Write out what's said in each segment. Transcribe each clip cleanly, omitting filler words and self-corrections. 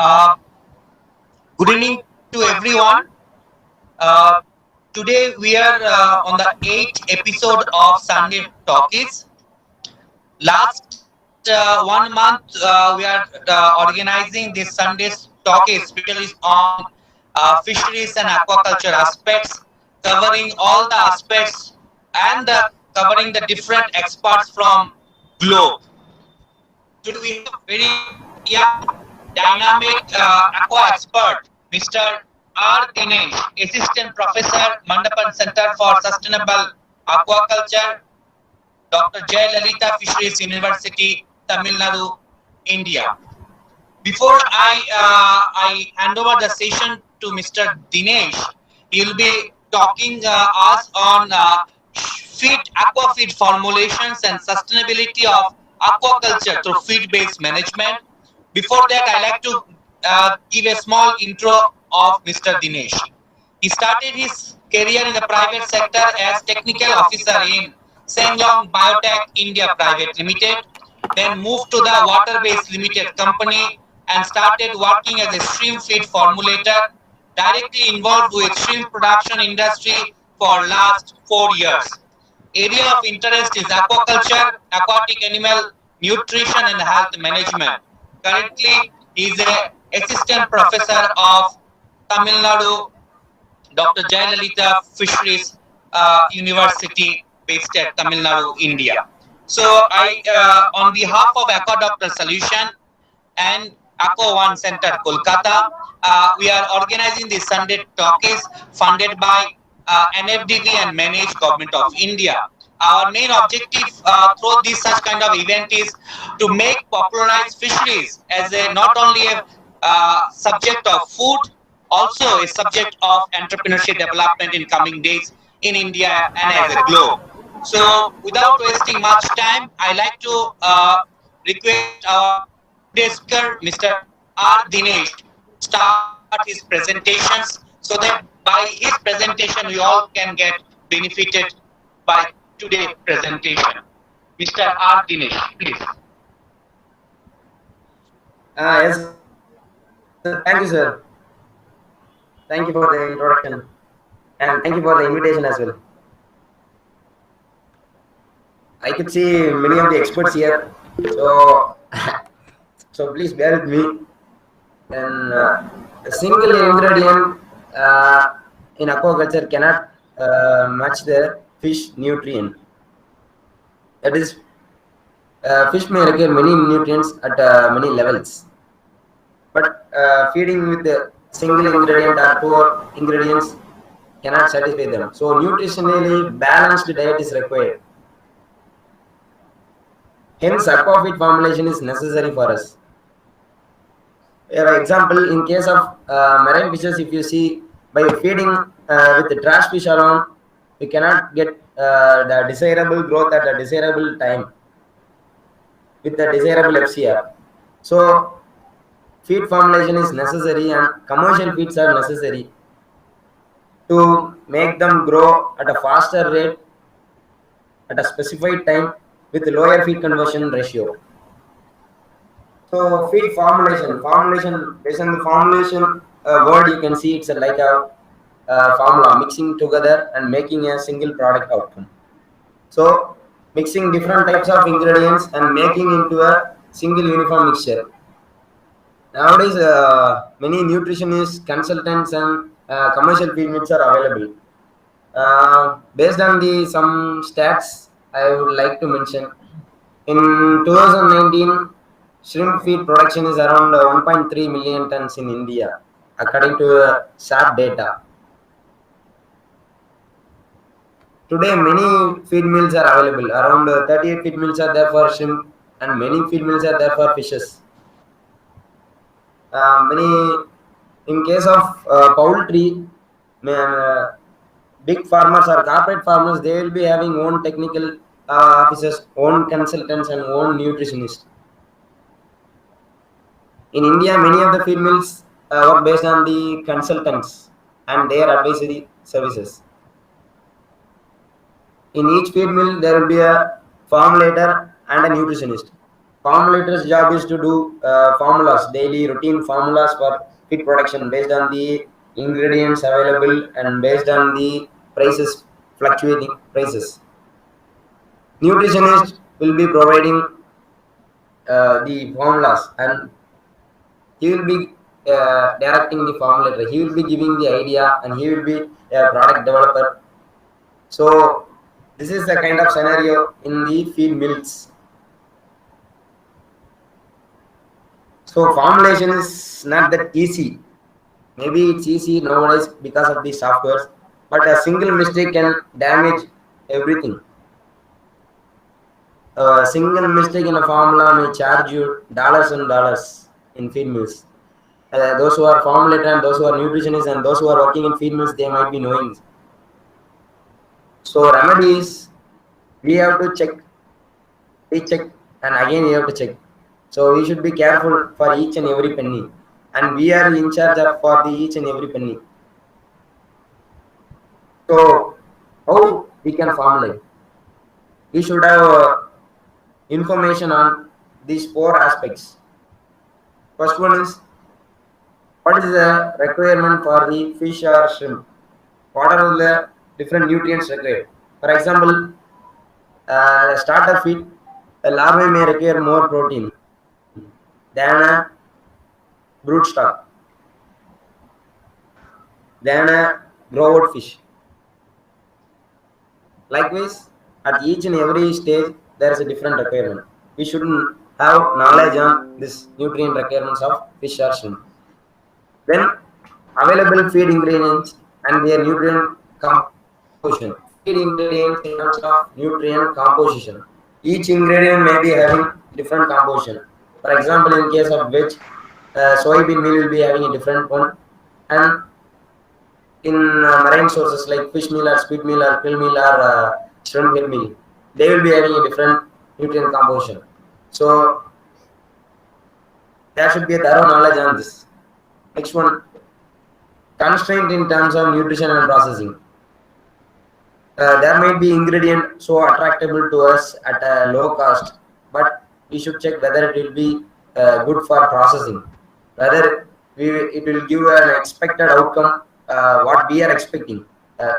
Uh, Good evening to everyone. Uh, Today we are on the 8th episode of Sunday Talkies. Last 1 month we are organizing this Sunday's Talkies, especially on fisheries and aquaculture aspects, covering all the aspects and covering the different experts from globe. Today we have very young, dynamic aqua expert, Mr. R. Dinesh, Assistant Professor, Mandapan Center for Sustainable Aquaculture, Dr. Jayalalitha Fisheries University, Tamil Nadu, India. Before I hand over the session to Mr. Dinesh, he will be talking us on aqua feed formulations and sustainability of aquaculture through feed-based management. Before that, I like to give a small intro of Mr. Dinesh. He started his career in the private sector as technical officer in Senglong Biotech India Private Limited, then moved to the Water-Based Limited Company and started working as a shrimp feed formulator, directly involved with shrimp production industry for last 4 years. Area of interest is aquaculture, aquatic animal nutrition and health management. Currently, he is a assistant professor of Tamil Nadu Dr. Jayalalitha Fisheries University based at Tamil Nadu, India. So on behalf of Aqua Doctor Solution and Aqua One Center, Kolkata, we are organizing the Sunday Talkies funded by NFDB and managed Government of India. Our main objective through this such kind of event is to make popularize fisheries as a not only a subject of food, also a subject of entrepreneurship development in coming days in India and as a globe. So without wasting much time, I like to request our today's speaker, Mr. R. Dinesh, start his presentations so that by his presentation we all can get benefited by today's presentation. Mr. R. Dinesh, please. Yes, sir. Thank you, sir. Thank you for the introduction and thank you for the invitation as well. I could see many of the experts here, so so please bear with me. Then a single ingredient in aquaculture cannot match the fish nutrient. That is, fish may require many nutrients at many levels, but feeding with a single ingredient or two ingredients cannot satisfy them. So nutritionally balanced diet is required. Hence, aqua feed formulation is necessary for us. For example, in case of marine fishes, if you see, by feeding with the trash fish alone, we cannot get the desirable growth at the desirable time with the desirable FCR. So, feed formulation is necessary and commercial feeds are necessary to make them grow at a faster rate at a specified time with lower feed conversion ratio. So feed formulation based on the formulation word, you can see it's like a formula mixing together and making a single product outcome. So mixing different types of ingredients and making into a single uniform mixture. Nowadays, many nutritionists, consultants, and commercial feed meats are available. Based on the some stats, I would like to mention. In 2019, shrimp feed production is around 1.3 million tons in India, according to SAP data. Today, many feed mills are available. Around 38 feed mills are there for shrimp, and many feed mills are there for fishes. In case of poultry, big farmers or corporate farmers, they will be having own technical officers, own consultants, and own nutritionists. In India, many of the feed mills work based on the consultants and their advisory services. In each feed mill, there will be a formulator and a nutritionist. Formulator's job is to do formulas, daily routine formulas for feed production based on the ingredients available and based on the prices, fluctuating prices. Nutritionist will be providing the formulas, and he will be directing the formulator. He will be giving the idea, and he will be a product developer. So this is the kind of scenario in the feed mills. So formulation is not that easy. Maybe it's easy nowadays because of the softwares, but a single mistake can damage everything. A single mistake in a formula may charge you dollars and dollars in feed mills. Those who are formulator and those who are nutritionists and those who are working in feed mills, they might be knowing. So remedies, we have to check, recheck, and again we have to check. So we should be careful for each and every penny, and we are in charge of for the each and every penny. So how we can formulate? We should have information on these four aspects. First one is, what is the requirement for the fish or shrimp? What are the different nutrients required? For example, starter feed, a larvae may require more protein than a broodstock, than a grow-out fish. Likewise, at each and every stage, there is a different requirement. We should have knowledge on this nutrient requirements of fish or shrimp. Then, available feed ingredients and their nutrient composition. Feed ingredients in terms of nutrient composition. Each ingredient may be having different composition. For example, in case of veg, soybean meal will be having a different one, and in marine sources like fish meal or squid meal or krill meal or shrimp meal, they will be having a different nutrient composition. So there should be a thorough knowledge on this. Next one, constraint in terms of nutrition and processing. There might be ingredient so attractable to us at a low cost, but we should check whether it will be good for processing, whether it will give an expected outcome, what we are expecting,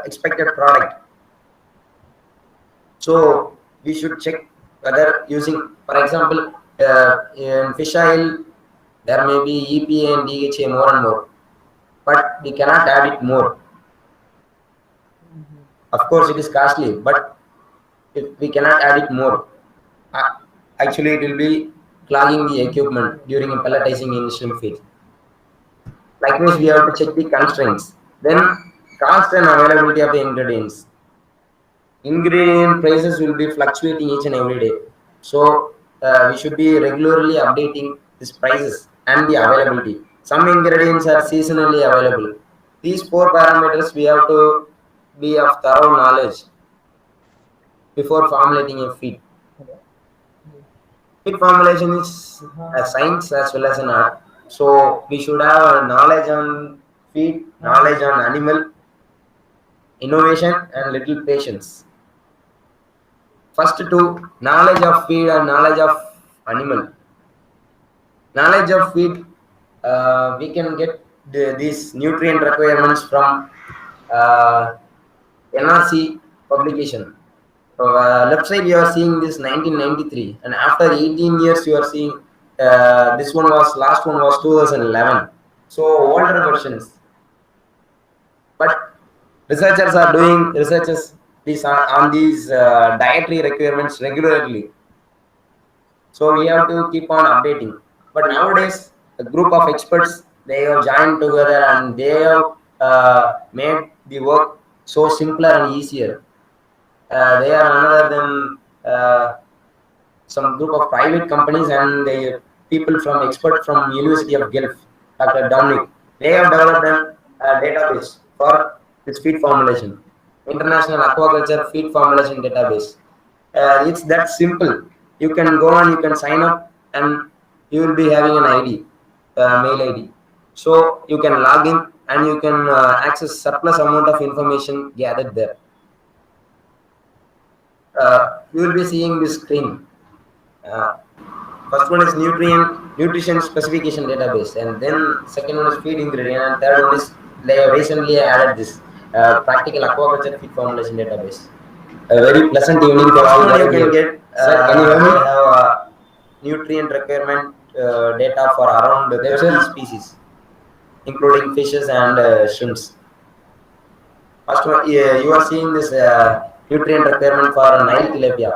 expected product. So we should check whether using, for example, in fish oil, there may be EPA and DHA more and more, but we cannot add it more. Of course, it is costly, but if we cannot add it more, uh, actually it will be clogging the equipment during pelletizing in shrimp feed. Likewise, we have to check the constraints. Then, cost and availability of the ingredients. Ingredient prices will be fluctuating each and every day. So, we should be regularly updating these prices and the availability. Some ingredients are seasonally available. These four parameters we have to be of thorough knowledge before formulating a feed. Feed formulation is a science as well as an art. So we should have knowledge on feed, knowledge on animal, innovation, and little patience. First two, knowledge of feed and knowledge of animal. Knowledge of feed, we can get these nutrient requirements from NRC publication. So left side you are seeing this 1993, and after 18 years you are seeing this one was last one was 2011. So older versions, but researchers are doing researches these on these dietary requirements regularly. So we have to keep on updating. But nowadays, a group of experts, they have joined together and they have made the work so simpler and easier. They are none other than some group of private companies and the people from expert from University of Guelph, Dr. Dominic. They have developed a database for this feed formulation, International Aquaculture Feed Formulation Database. It's that simple. You can go and you can sign up and you will be having an ID, mail ID. So you can log in and you can access surplus amount of information gathered there. You will be seeing this screen. First one is nutrition specification database, and then second one is feed ingredient, and third one is they have recently added this practical aquaculture feed formulation database. A very pleasant evening for all gathered here. Sir, can you hear me? Have nutrient requirement data for around 30 species, including fishes and shrimps. First one, you are seeing this nutrient requirement for Nile tilapia.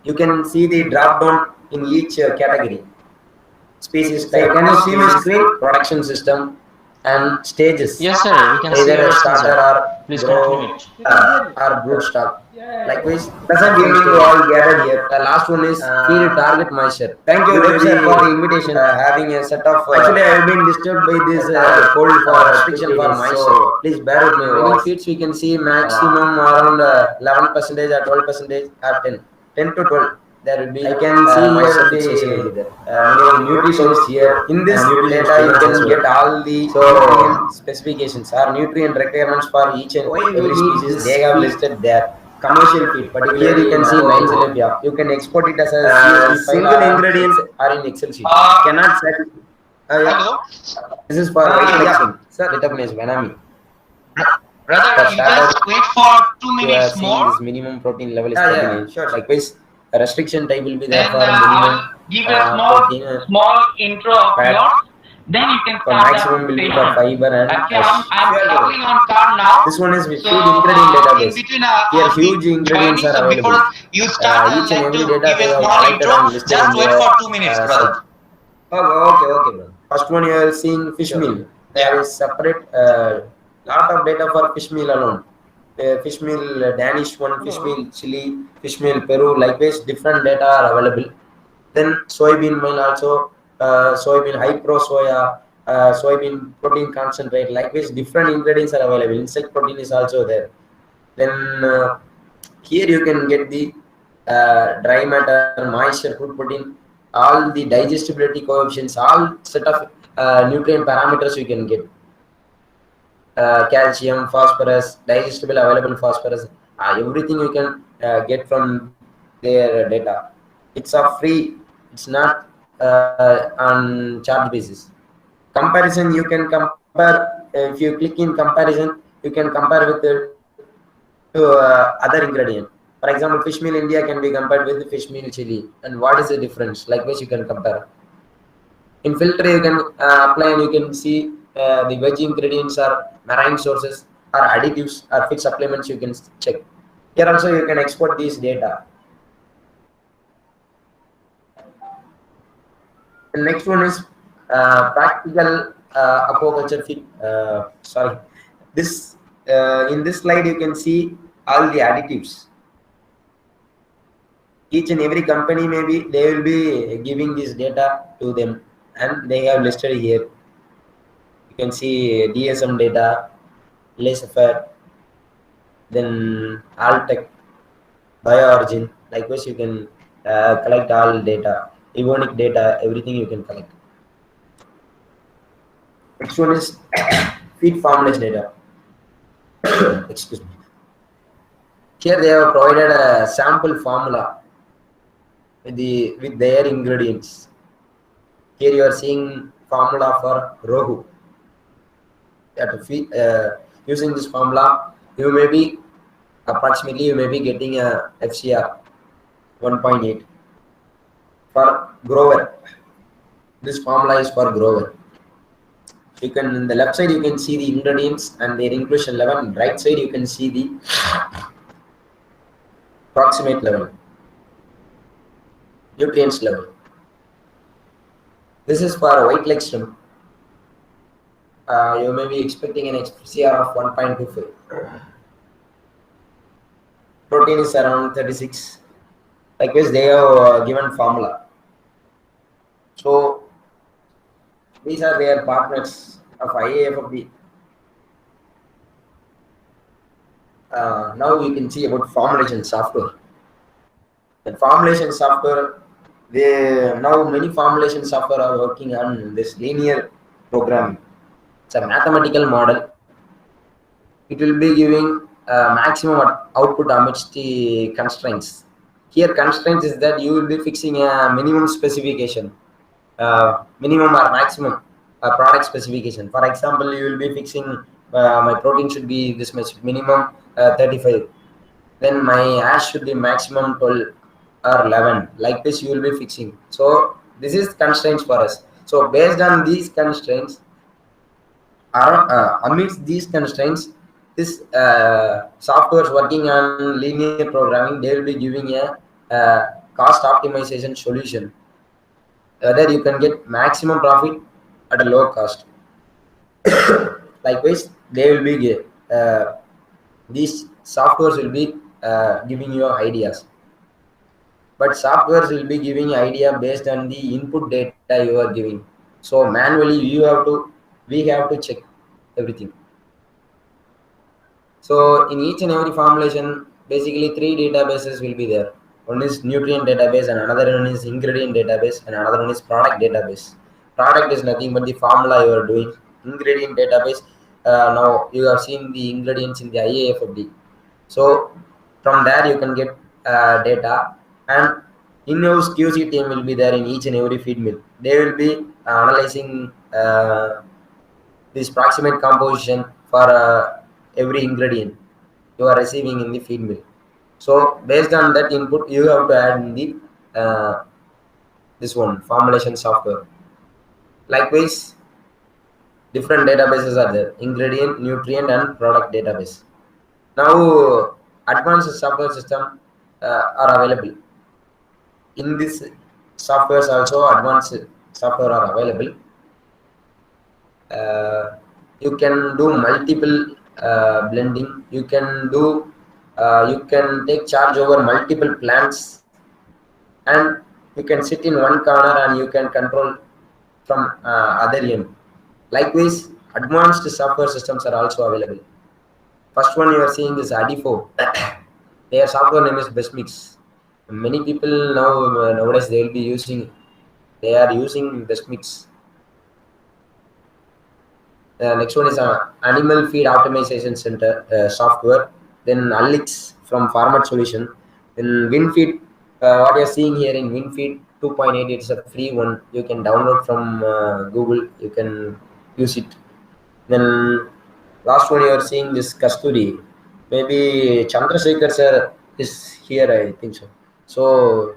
You can see the drop down in each category. Species type. Can you see my screen? Production system and stages. Yes, sir. We can see Either a everything, starter sir. or Please grow continue. or brood stock. Likewise, pleasant evening to all gathered here. The last one is field target moisture. Thank you, sir, for the invitation. Having a set of actually, I have been disturbed by this cold for restriction for moisture. Please bear with me. Many feeds we can see maximum around 11% or 12% or 10 to 12. There will be. I can see here the nutrients here. In this data, you can get all the nutrient specifications or nutrient requirements for each and every species. They have listed there. Commercial feed, particularly here you can see Nile tilapia. You can export it as a CSV single ingredient or in Excel sheet. Cannot sell. Hello, This is for white flexing. Sir, determination Vanami. brother. You just wait for 2 minutes Seeing more. this minimum protein level is 39. Sure. Likewise, a restriction type will be there Then for I minimum will give a protein. small intro of fat. yours. Then you can For start maximum the will be for session. fiber and Actually, I'm sure, traveling on car now. this one is with So feed ingredient in database. between, Here I'll be huge ingredients joining. are So available. before you start, Each and I'd like every to data give they a have small collected intro. and listed Just in wait their for 2 minutes, brother. site. Okay, bro. First one you are seeing fish meal. There is separate lot of data for fish meal alone. Fish meal Danish one, fish meal Chile, fish meal Peru. Likewise, different data are available. Then soybean meal also, soybean high pro soya, soybean protein concentrate. Likewise, different ingredients are available. Insect protein is also there. Then here you can get the dry matter, moisture, food protein, all the digestibility coefficients, all set of nutrient parameters you can get. Calcium, phosphorus, digestible available phosphorus, everything you can get from their data. It's a free, it's not on charge basis. Comparison, you can compare, if you click in comparison, you can compare with to other ingredient. For example, fish meal India can be compared with fish meal Chile, and what is the difference? Likewise, you can compare. In filter, you can apply and you can see the veg ingredients are marine sources or additives or feed supplements. You can check. Here also you can export these data. The next one is practical aquaculture feed. Sorry, this in this slide you can see all the additives. Each and every company maybe they will be giving this data to them, and they have listed here. You can see DSM data, Laserfat, then Altec, BioOrigin. Likewise, you can collect all data, Evonik data, everything you can collect. Next one is feed formulation data. Excuse me. Here they have provided a sample formula with their ingredients. Here you are seeing formula for Rohu. To feed, using this formula, you may be approximately you may be getting a FCR 1.8 for grower. This formula is for grower. You can in the left side you can see the ingredients and their inclusion level. And right side you can see the approximate level, nutrients level. This is for white leg shrimp. You may be expecting an FCR of 1.25. Protein is around 36. Likewise, they have given formula. So these are their partners of IAFFB. Now we can see about formulation software. The formulation software, now many formulation software are working on this linear programming. It's a mathematical model. It will be giving maximum output amidst the constraints. Here constraints is that you will be fixing a minimum specification, minimum or maximum product specification. For example, you will be fixing my protein should be this much, minimum 35. Then my ash should be maximum 12 or 11. Like this, you will be fixing. So this is constraints for us. So based on these constraints, amidst these constraints, this software is working on linear programming. They will be giving a cost optimization solution whether you can get maximum profit at a low cost. Likewise, they will be these softwares will be giving you ideas, but softwares will be giving idea based on the input data you are giving. So manually we have to check everything. So in each and every formulation, basically three databases will be there. One is nutrient database, and another one is ingredient database, and another one is product database. Product is nothing but the formula you are doing. Ingredient database, now you have seen the ingredients in the IAFFD. So from there you can get data, and in-house QC team will be there in each and every feed mill. They will be analyzing this proximate composition for every ingredient you are receiving in the feed mill. So based on that input, you have to add in the this one formulation software. Likewise, different databases are there: ingredient, nutrient, and product database. Now, advanced software system are available. In this softwares also advanced software are available. You can do multiple blending. You can take charge over multiple plants, and you can sit in one corner and you can control from other end. Likewise, advanced software systems are also available. First one you are seeing is Adifo. Their software name is Bestmix. Many people nowadays they will be using. They are using Bestmix. Next one is Animal Feed Optimization Center software. Then Alix from Farmer Solution. Then WinFeed. What you are seeing here in WinFeed 2.8, it's a free one. You can download from Google. You can use it. Then last one you are seeing this Kasturi. Maybe Chandrasekhar sir is here. I think so. So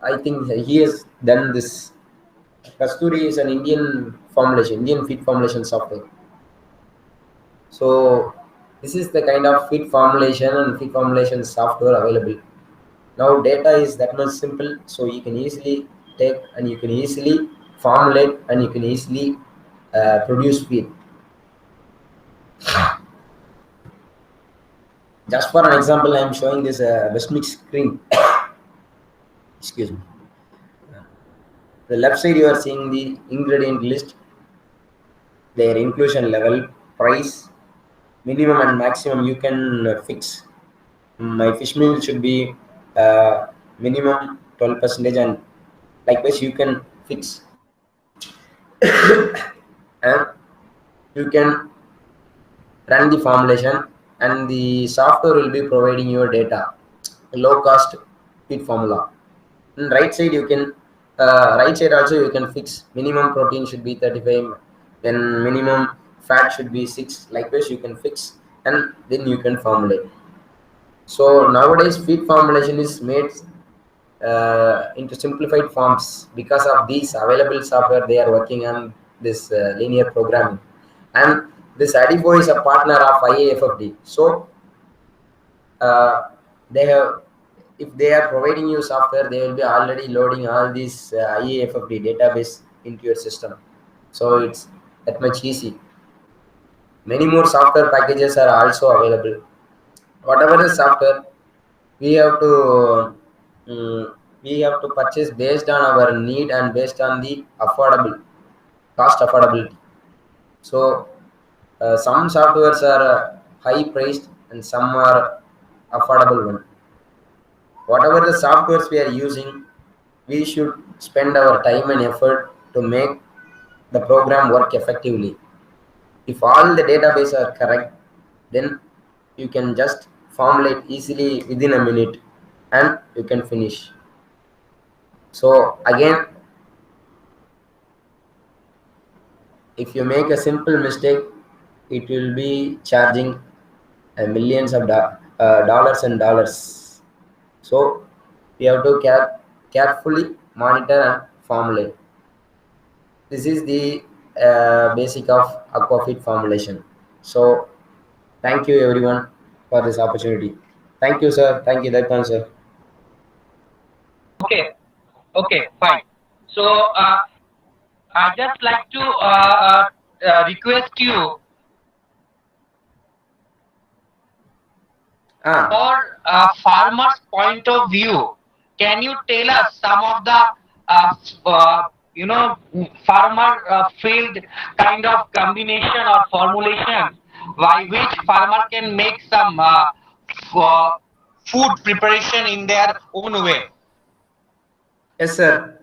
I think he has done this. Kasturi is an Indian feed formulation software. So this is the kind of feed formulation and feed formulation software available. Now data is that much simple, so you can easily take and you can easily formulate and you can easily produce feed. Just for an example, I am showing this Westmix screen. Excuse me. The left side you are seeing the ingredient list, their inclusion level, price, minimum and maximum you can fix. My fish meal should be minimum 12%, and likewise you can fix. And you can run the formulation, and the software will be providing your data, low cost feed formula. And right side you can right side also you can fix minimum protein should be 35, then minimum fat should be 6. Likewise you can fix, and then you can formulate. So nowadays feed formulation is made into simplified forms because of these available software. They are working on this linear programming, and this Adifo is a partner of IAFFD. So they have, if they are providing you software, they will be already loading all these IAFFD database into your system. So it's that much easy. Many more software packages are also available. Whatever the software, we have to we have to purchase based on our need and based on the cost affordability. So some softwares are high priced and some are affordable one. Whatever the softwares we are using, we should spend our time and effort to make the program work effectively. If all the database are correct, then you can just formulate easily within a minute. and you can finish. So again, if you make a simple mistake, it will be charging millions of dollars and dollars. So we have to carefully monitor and formulate. This is the basic of aquafit formulation. So thank you everyone for this opportunity. Thank you, sir. Thank you, Deepan, sir. Okay, okay, fine. So I just like to request you Ah, for a farmer's point of view. Can you tell us some of the you know farmer field kind of combination or formulations by which farmer can make some f- food preparation in their own way? yes, sir.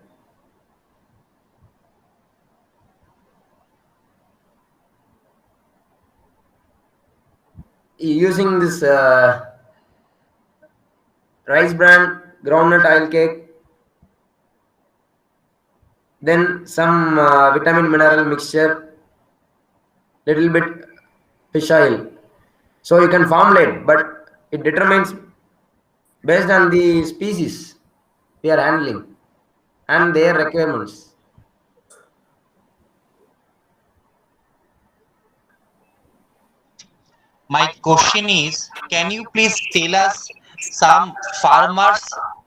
Using this rice bran, groundnut oil cake, then some vitamin mineral mixture, little bit fish oil. So you can formulate, but it determines based on the species we are handling and their requirements. My question is, can you please tell us some farmers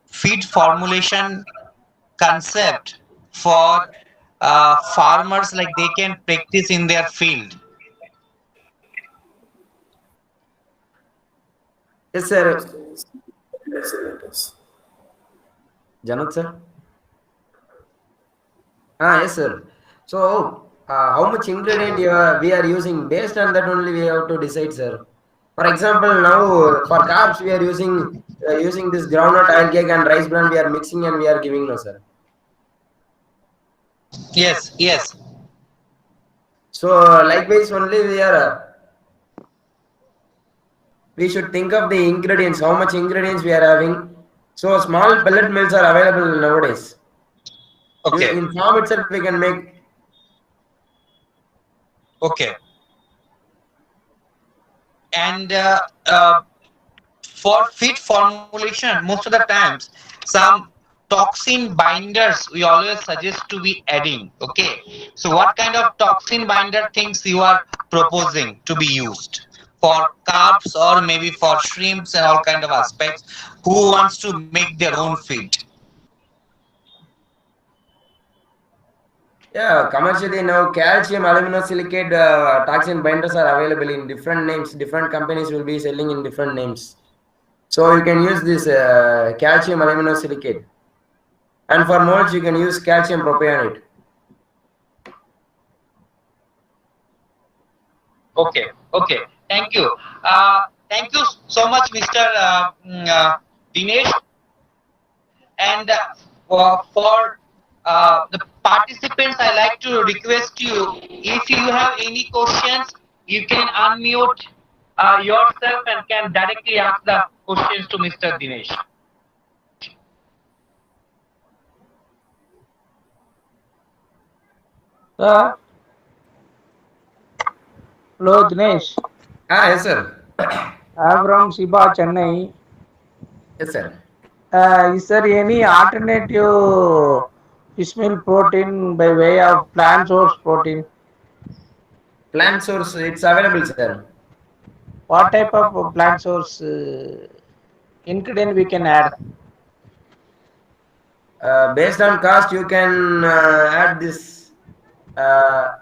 feed formulation concept for farmers like they can practice in their field? Yes, sir. Janot, sir. Ah, yes, sir. So, how much ingredient we are using, based on that only we have to decide, sir. For example, now for carbs we are using this groundnut oil cake and rice bran we are mixing and we are giving, no, sir. Yes, yes. So likewise only we should think of the ingredients, how much ingredients we are having. So small pellet mills are available nowadays. Okay, In farm itself we can make. okay. And for feed formulation, most of the times, some toxin binders we always suggest to be adding. Okay, so what kind of toxin binder things you are proposing to be used for carbs or maybe for shrimps and all kind of aspects? Who wants to make their own feed? Yeah, commercially now calcium aluminosilicate toxin binders are available in different names. Different companies will be selling in different names. So you can use this calcium aluminosilicate. And for molds, you can use calcium propionate. Okay, okay. Thank you. Thank you so much, Mr. Dinesh. And for the participants, I like to request you, if you have any questions, you can unmute yourself and can directly ask the questions to Mr. Dinesh. Sir, hello Dinesh. Ah, yes, sir. I'm from Shiba, Chennai. Yes, sir. Is there any alternative fish meal protein by way of plant source protein? Plant source, it's available, sir. What type of plant source ingredient we can add? Based on cost, you can add this uh,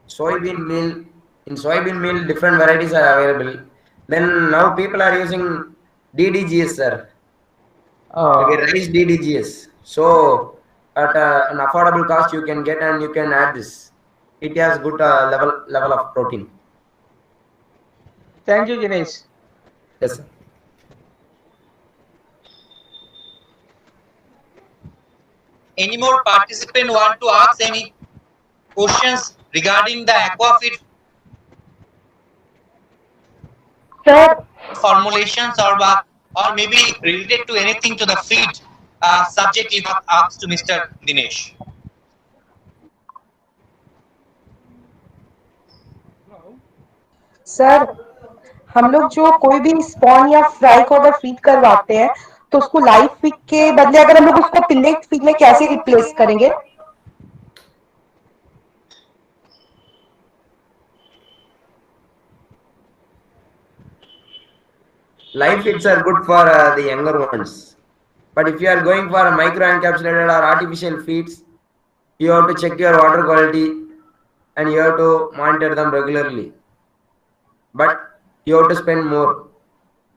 soybean meal. In soybean meal, different varieties are available. Then now people are using DDGS, sir. Maybe Oh, rice DDGS. So at an affordable cost, you can get and you can add this. It has good level of protein. thank you, Dinesh. Yes, sir. Any more participant want to ask any questions regarding the aquafit Sir, formulations or or maybe related to anything to the feed subject if asked to Mr. Dinesh. Sir हम लोग जो कोई भी spawn या fry को अगर feed करवाते हैं तो उसको लाइव फीड के बदले अगर हम लोग उसको पिलेट फीड में कैसे रिप्लेस करेंगे? Live feeds are good for the younger ones. But if you are going for a micro encapsulated or artificial feeds, you have to check your water quality and you have to monitor them regularly. But you have to spend more.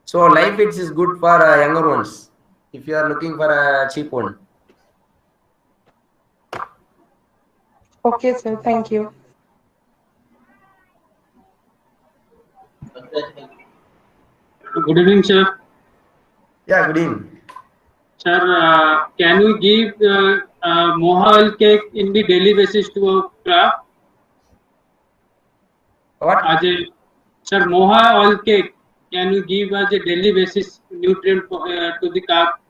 So live feeds is good for younger ones if you are looking for a cheap one. Okay, sir. Thank you. Good evening, sir. Yeah, good evening. Sir, can we give moha oil cake in the daily basis to a crop? What? Sir, moha oil cake, can you give as a daily basis nutrient to the crop?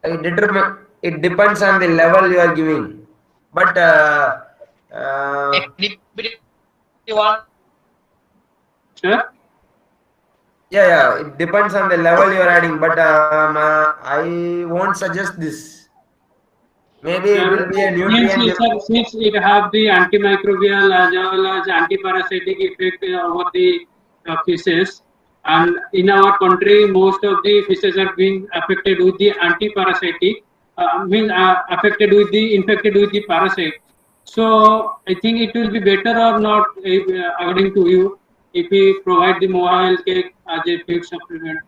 It depends on the level you are giving. But Anyone? Sir? yeah, it depends on the level you are adding. But I won't suggest this. Maybe it will be a nutrient. Since it have the antimicrobial as well as antiparasitic effect over the fishes, and in our country most of the fishes are being affected with the antiparasitic, affected with the infected with the parasite. So I think it will be better or not, according to you, if we provide the moha oil cake as a feed supplement.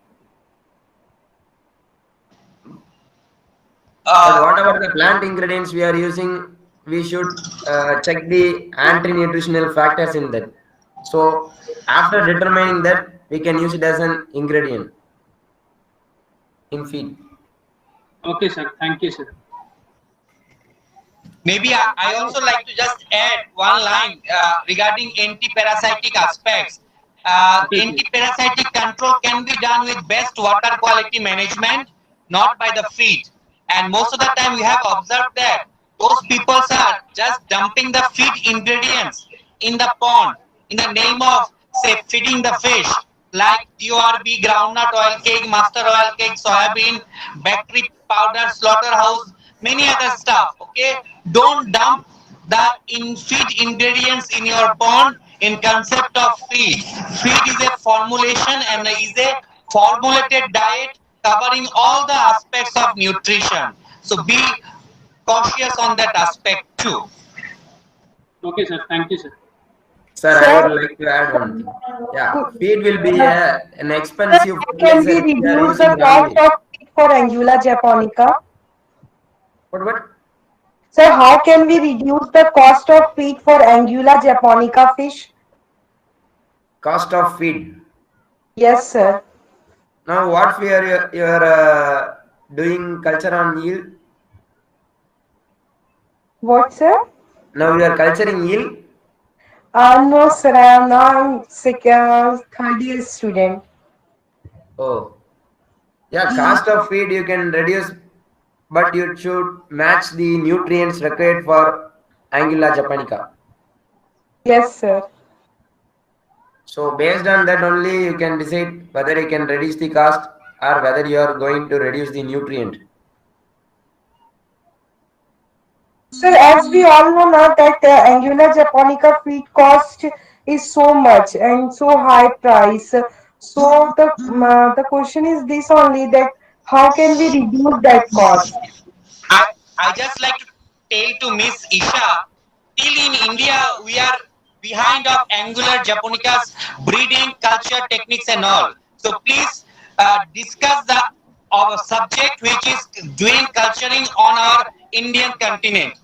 But whatever the plant ingredients we are using, we should check the anti-nutritional factors in that. So after determining that, we can use it as an ingredient in feed. Okay, sir. Thank you, sir. Maybe I also like to just add one line regarding anti-parasitic aspects. Anti-parasitic control can be done with best water quality management, not by the feed. And most of the time we have observed that those people are just dumping the feed ingredients in the pond in the name of, say, feeding the fish, like TORB, groundnut oil cake, mustard oil cake, soybean, bacteria powder, slaughterhouse, many other stuff. Okay, don't dump the feed ingredients in your pond in concept of feed. Feed is a formulation and is a formulated diet covering all the aspects of nutrition. So be cautious on that aspect too. Okay, sir. Thank you, sir. Sir, I would like to add one thing. Yeah, feed will be an expensive Can we fertilizer we are reduce using the cost wrongly. of feed for Angula japonica? What? Sir, how can we reduce the cost of feed for Angula japonica fish? Cost of feed. Yes, sir. Now, what we are you are doing culture on yield? What, sir? Now you are culturing yield. No, sir. I'm third year student. Oh, yeah. Cost of feed you can reduce, but you should match the nutrients required for Angula japonica. Yes, sir. So based on that only you can decide whether you can reduce the cost or whether you are going to reduce the nutrient. Sir, as we all know now that Angula japonica feed cost is so much and so high price. So the question is this only, that how can we reduce that cost? I, I just like to tell to Miss Isha, till in India we are behind of Angular Japonicas breeding culture techniques and all. So please discuss the subject which is doing culturing on our Indian continent.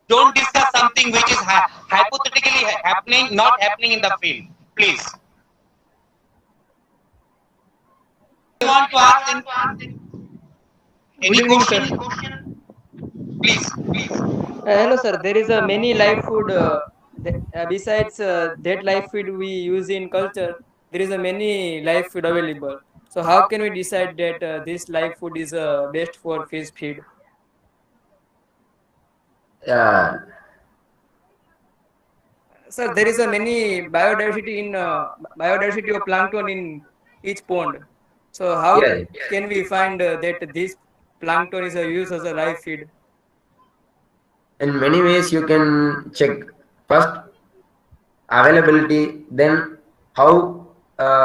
Don't discuss something which is hypothetically happening, not happening in the field. Please. You want to ask any question? Please. Hello, sir. There is a many live food. Besides that live food we use in culture, there is a many live food available. So how can we decide that this live food is best for fish feed? Yeah, Sir, there is a many biodiversity of plankton in each pond. So how yeah. can we find that this plankton is used as a live feed? In many ways, you can check first availability, then how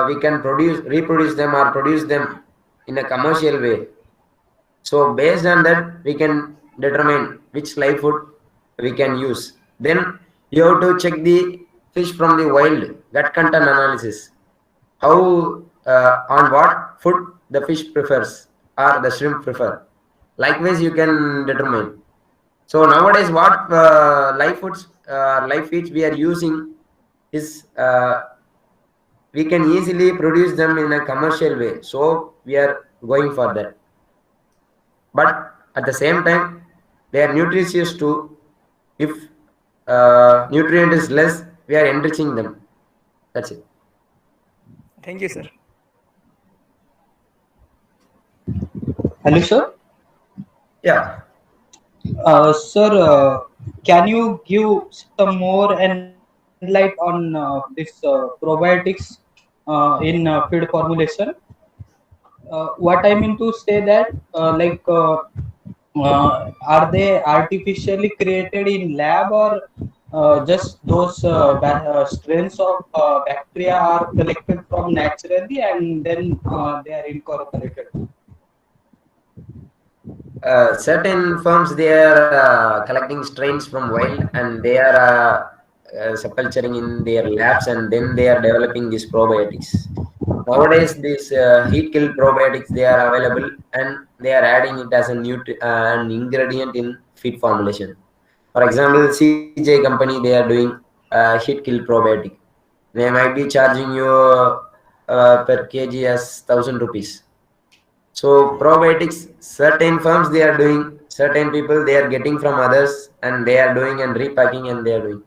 we can reproduce them or produce them in a commercial way. So based on that, we can determine which live food we can use. Then you have to check the fish from the wild gut content analysis. How on what food the fish prefers or the shrimp prefer. Likewise, you can determine. So nowadays, what live feeds we are using is we can easily produce them in a commercial way. So we are going for that. But at the same time, they are nutritious too. If nutrient is less, we are enriching them. That's it. Thank you, sir. Hello, sir. Yeah. Sir, can you give some more enlight on this probiotics in feed formulation? What I mean to say that, are they artificially created in lab, or just those strains of bacteria are collected from naturally and then they are incorporated? Certain firms they are collecting strains from wild and they are subculturing in their labs and then they are developing these probiotics. Nowadays, these heat kill probiotics they are available and they are adding it as a an ingredient in feed formulation. For example, CJ company they are doing heat kill probiotic. They might be charging you per kg as 1,000 rupees. So probiotics, certain firms they are doing, certain people they are getting from others, and they are doing and repacking, and they are doing.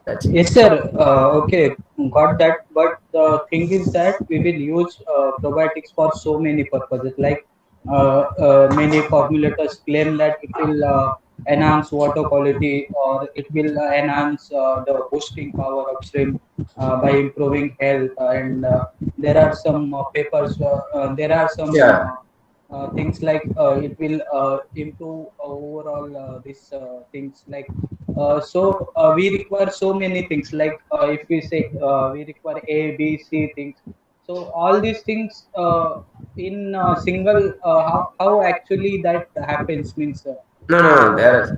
That's it. Yes, sir. Okay, got that. But the thing is that we will use probiotics for so many purposes. Like many formulators claim that it will enhance water quality, or it will enhance the boosting power of shrimp by improving health. And there are some papers. There are some. Yeah, Things like it will improve overall these things like we require so many things like if we say we require a b c things, so all these things in single how actually that happens means no, no, uh,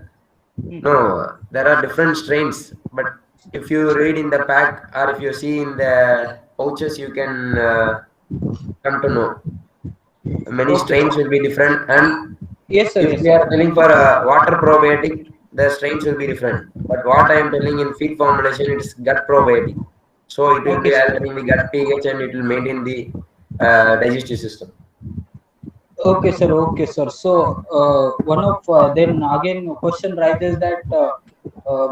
mhm. there are different strains. But if you read in the pack or if you see in the pouches, you can come to know. Many Okay, strains will be different, and yes sir, if yes we sir. are telling for a water probiotic, the strains will be different. But what I am telling in feed formulation, it is gut probiotic. So it will Okay be sir. altering the gut pH and it will maintain the digestive system. Okay, sir. Okay, sir. So, one of then again question rises that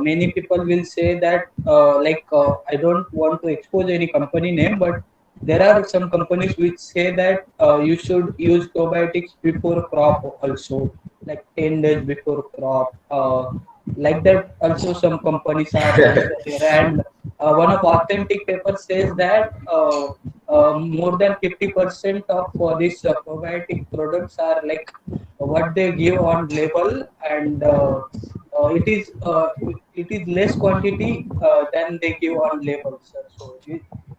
many people will say that I don't want to expose any company name, but there are some companies which say that you should use probiotics before crop also, like 10 days before crop. Like that, also some companies are also there, and one of authentic paper says that. More than 50% of these probiotic products are like what they give on label, and it is less quantity than they give on label, sir. So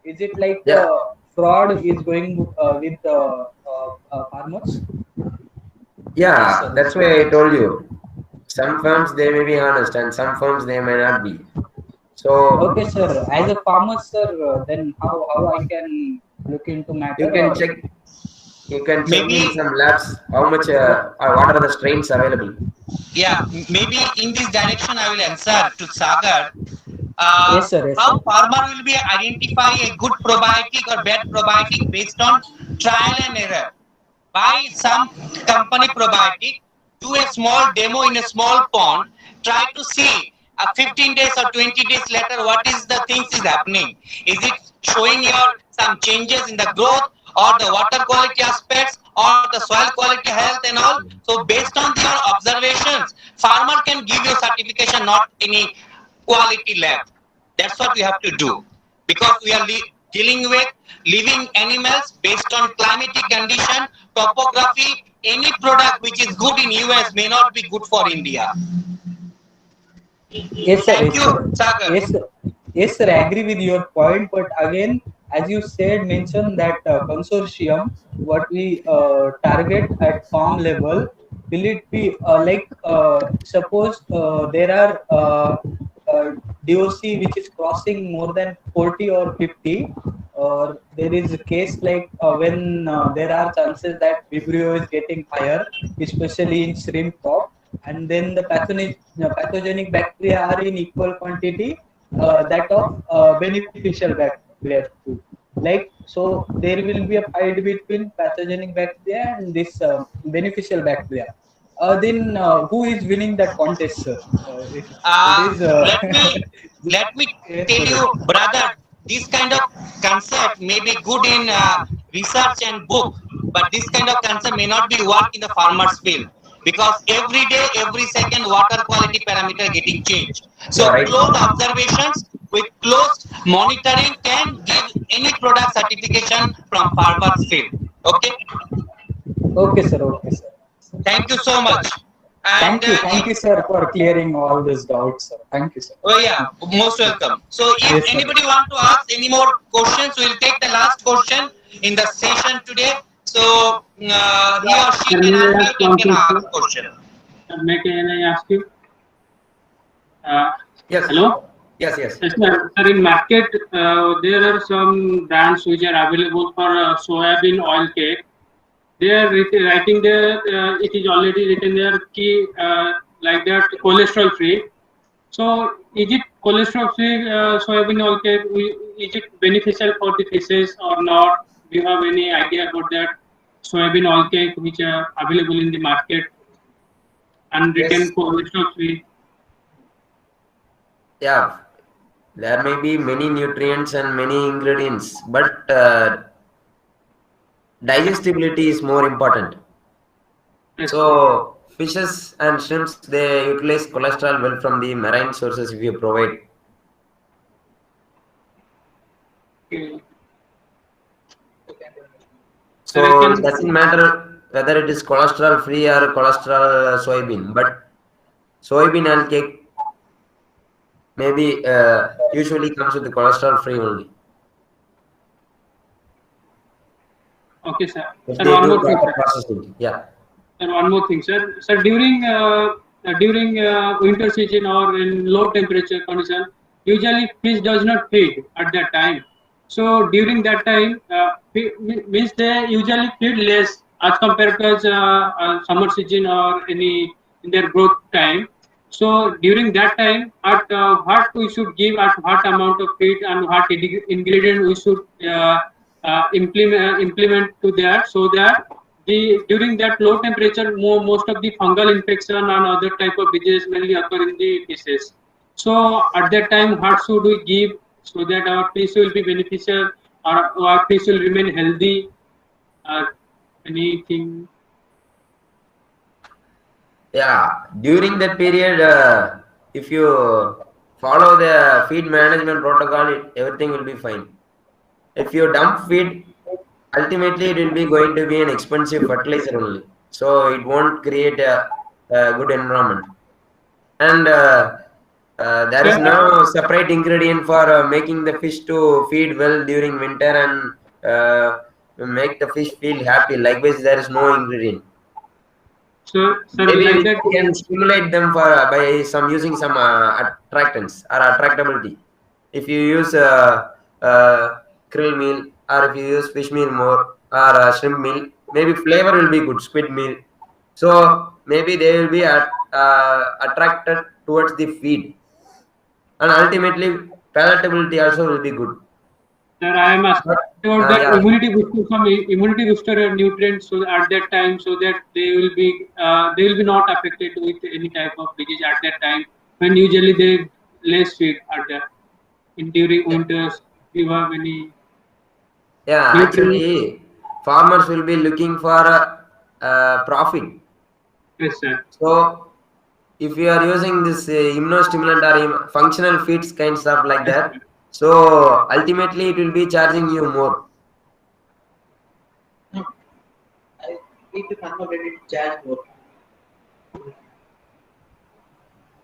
is it like Yeah, fraud is going with the farmers? Yes, yeah, sir. that's why I told you. Some firms they may be honest and some firms they may not be. So Okay, sir. As a farmer, sir, then how I can look into you matter, can or check you can check Maybe, in some labs how much or what are the strains available. yeah, maybe in this direction I will answer to Sagar. yes, sir. Yes, How sir. farmer will be identify a good probiotic or bad probiotic based on trial and error. Buy some company probiotic, do a small demo in a small pond, try to see 15 days or 20 days later what is the things is happening. Is it showing your some changes in the growth or the water quality aspects or the soil quality health and all. So based on your observations, farmer can give you certification, not any quality lab. That's what we have to do, because we are dealing with living animals based on climatic condition, topography. Any product which is good in US may not be good for India. Yes, sir. Thank Yes, you, sir. Sagar. Yes, sir. Yes, sir. I agree with your point, but again, as you said, mention that consortium, what we target at farm level, will it be suppose there are DOC which is crossing more than 40 or 50, or there is a case like when there are chances that Vibrio is getting higher, especially in shrimp crop, and then the pathogenic bacteria are in equal quantity that of beneficial bacteria too. Like, so there will be a fight between pathogenic bacteria and this beneficial bacteria. Then who is winning that contest, sir? It is Let me yes, tell sir. you, brother. This kind of concept may be good in research and book, but this kind of concept may not be work in the farmers field, because every day, every second, water quality parameter getting changed. So Yeah, right. close observations with close monitoring can give any product certification from farmers field. Okay. Okay, sir. Okay, sir. Thank you so much. And Thank you, sir, for clearing all these doubts, sir. Thank you, sir. oh yeah, most welcome. So if Yes, sir. anybody want to ask any more questions, we'll take the last question in the session today. So he or she Can can I ask unmute and one can question? ask question. Can I ask you? Uh, Yes. Hello? Yes, yes. Yes, sir. Sir, in market, there are some brands which are available for soybean oil cake. They are writing there, it is already written there, key like that, cholesterol free. So, is it cholesterol free soybean oil cake? Is it beneficial for the fishes or not? Do you have any idea about that soybean oil cake which are available in the market and written Yes. cholesterol free? Yeah. There may be many nutrients and many ingredients, but digestibility is more important. Yes. So fishes and shrimps, they utilize cholesterol well from the marine sources if you provide. Okay. Sir, I So it can. doesn't matter whether it is cholesterol free or cholesterol soybean, but soybean oil cake maybe usually comes with the cholesterol free only Okay, sir. if Sir, they one do more thing, proper sir. processing. Yeah. Sir, one more thing, sir. Sir, during winter season or in low temperature condition, usually fish does not feed at that time. So during that time, means they usually feed less as compared to summer season or any in their growth time. So during that time, at what we should give, at what amount of feed and what ingredient we should implement to that, so that during that low temperature, most of the fungal infection and other type of diseases mainly occur in the fishes. So at that time, what should we give so that our fish will be beneficial or our fish will remain healthy? Anything? Yeah, during that period, if you follow the feed management protocol, everything will be fine. If you dump feed, ultimately it will be going to be an expensive fertilizer only. So it won't create a good environment. And there is Sir, no separate ingredient for making the fish to feed well during winter and make the fish feel happy. Likewise, there is no ingredient. sir, Maybe like we that. can stimulate them for by some using some attractants or attractability. If you use krill meal or if you use fish meal more or shrimp meal, maybe flavor will be good. Squid meal, so maybe they will be attracted towards the feed, and ultimately palatability also will be good. Sir, I am asking But about that yeah, immunity booster, some immunity booster nutrients, so at that time, so that they will be not affected with any type of disease at that time when usually they less feed at that in during winters. Do you have any yeah, nutrients? actually. farmers will be looking for profit. Yes, sir. So if you are using this immunostimulant or functional feeds kind stuff like Yes, that, sir. so ultimately it will be charging you more. No, I need to farmer ready to charge more.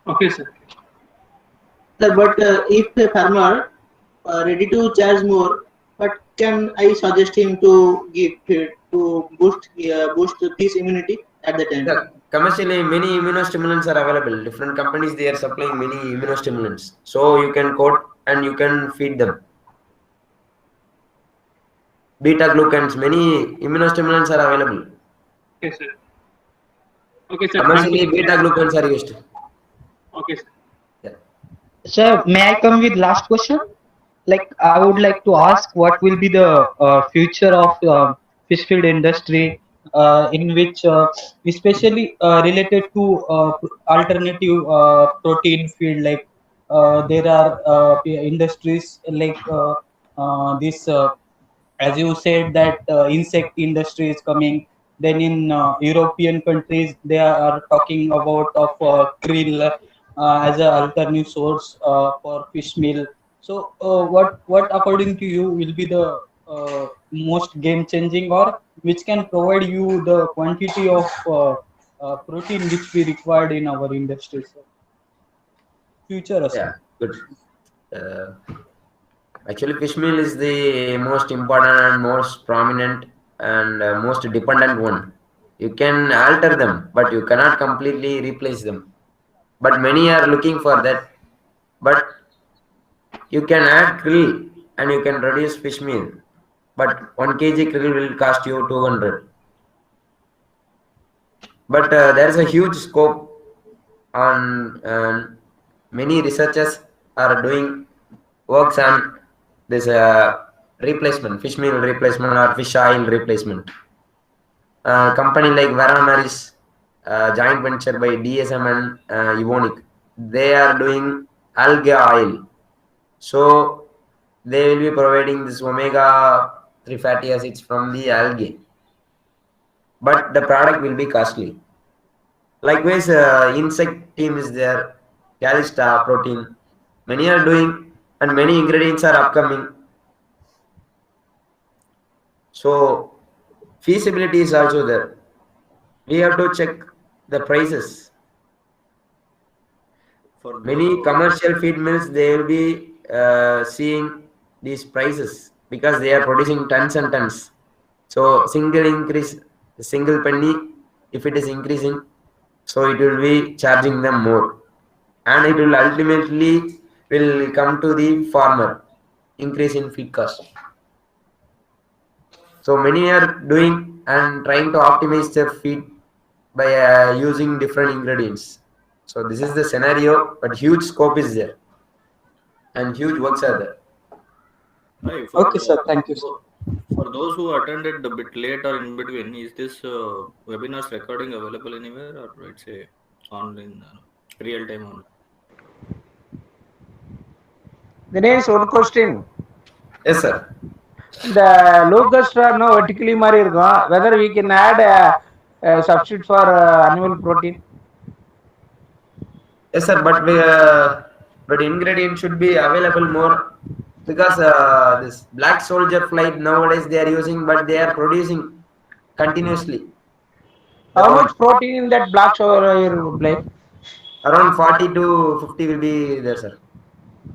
Okay, sir. Sir, but if a farmer ready to charge more, but can I suggest him to give to boost his immunity at the time? Yeah, commercially many immunostimulants are available. Different companies they are supplying many immunostimulants. So you can quote and you can feed them. Beta glucans, many immunostimulants are available. Okay, sir. Okay, sir. Thank you. Commercially beta glucans are used. Okay, sir. Yeah. Sir, may I come with last question? Like, I would like to ask what will be the future of fish feed industry, in which, especially related to alternative protein feed, like there are industries like this. As you said that insect industry is coming, then in European countries they are talking about of krill as an alternative source for fish meal. So what according to you will be the most game changing, or which can provide you the quantity of protein which we required in our industry, sir? Future Yeah, aspect. good. Uh, Actually, fish meal is the most important and most prominent and most dependent one. You can alter them, but you cannot completely replace them. But many are looking for that. But you can add krill and you can reduce fish meal. But 1 kg krill will cost you 200. But there is a huge scope on many researchers are doing works on this replacement, fish meal replacement or fish oil replacement. Company like Varanaris, joint venture by DSM and Evonik, they are doing algae oil. So they will be providing this omega 3 fatty acids from the algae, but the product will be costly. Likewise, insect team is there, Calista protein. Many are doing, and many ingredients are upcoming. So feasibility is also there. We have to check the prices. For Many the commercial feed mills they will be seeing these prices because they are producing tons and tons. So single increase, single penny, if it is increasing, so it will be charging them more, and it will ultimately will come to the farmer, increase in feed cost. So many are doing and trying to optimize their feed by using different ingredients. So this is the scenario, but huge scope is there and huge works are there. Right, Okay, sir. Thank you, sir. for those who attended a bit late or in between, is this webinar's recording available anywhere, or it's a online real time on? Ganesh, one question. Yes, sir. இந்த லோகஸ்ட்ரா vertically மாதிரி இருக்கும், whether we can add a substitute for animal protein. Yes, sir. But ingredient should be available more because this black soldier flight nowadays they are using, but they are producing continuously. How much protein in that black sugar blade? Around 40 to 50 will be there, sir.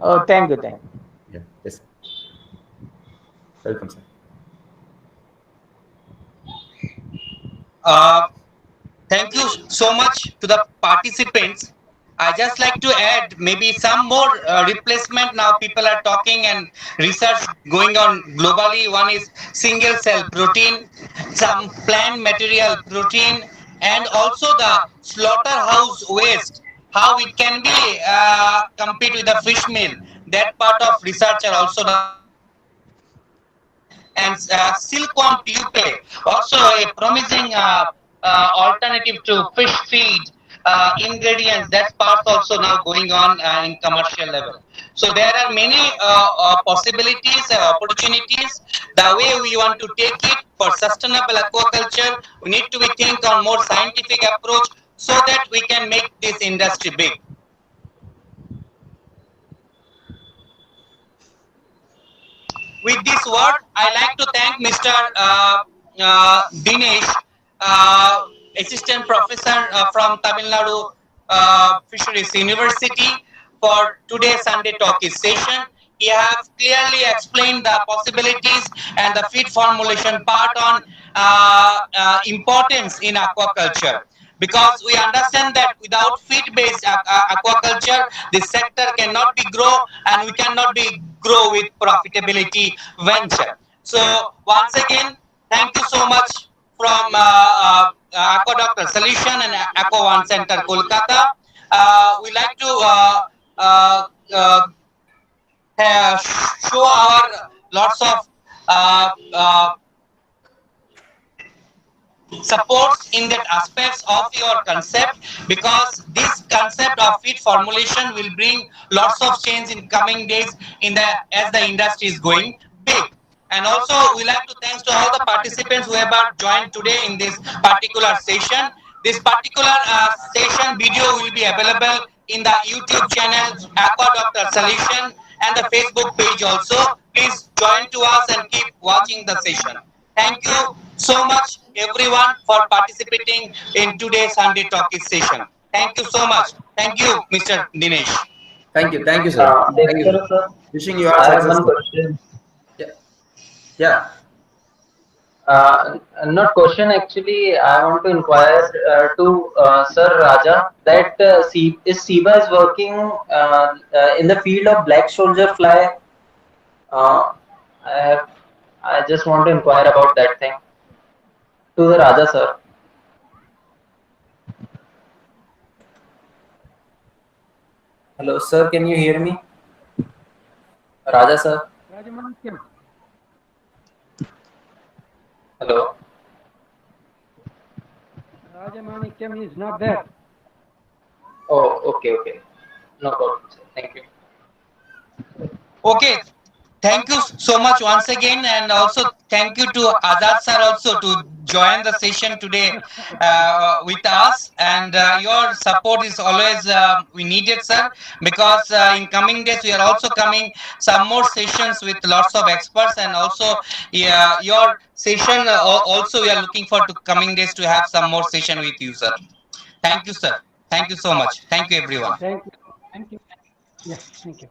Oh, thank you, thank you. Yeah, yes, sir. Welcome, sir. Uh, Thank you so much to the participants. I just like to add maybe some more replacement. Now people are talking and research going on globally. One is single cell protein, some plant material protein, and also the slaughterhouse waste. How it can be compete with the fish meal. That part of research are also done. And silkworm pupae, also a promising alternative to fish feed. ingredients, that parts also now going on in commercial level. So there are many possibilities, opportunities. The way we want to take it for sustainable aquaculture, we need to be think on more scientific approach so that we can make this industry big. With this word, I like to thank Mr. Dinesh, Assistant Professor from Tamil Nadu Fisheries University, for today's Sunday Talkies session. He has clearly explained the possibilities and the feed formulation part on importance in aquaculture, because we understand that without feed-based aquaculture, this sector cannot be grow, and we cannot be grow with profitability venture. So once again, thank you so much from Aqua Doctor Solution and Aqua One Center, Kolkata. We like to show our lots of uh, uh, supports in that aspects of your concept, because this concept of feed formulation will bring lots of change in coming days in the as the industry is going big. And also we like to thanks to all the participants who have joined today in this particular session. This particular session video will be available in the YouTube channel Aqua Doctor Solution and the Facebook page also. Please join to us and keep watching the session. Thank you so much everyone for participating in today's Sunday Talkies session. Thank you so much. Thank you, Mr. Dinesh. Thank you, sir. Thank you, sir. Sir, Wishing you all I have success, one sir. question. Yeah. Yeah. Not question actually. I want to inquire to Sir Raja that SEBA is working in the field of black soldier fly. Uh, I have. I just want to inquire about that thing to the Raja sir. Hello, sir. Can you hear me? Raja, sir. Hello. Rajamanikyam is not there. Oh, okay. No problem, sir. Thank you. Okay. Thank you so much once again, and also thank you to Azad sir also to join the session today with us. And your support is always we needed, sir, because in coming days we are also coming some more sessions with lots of experts, and also your session also we are looking for to coming days to have some more session with you, sir. Thank you, sir. Thank you so much. Thank you, everyone. Thank you. Yeah, thank you.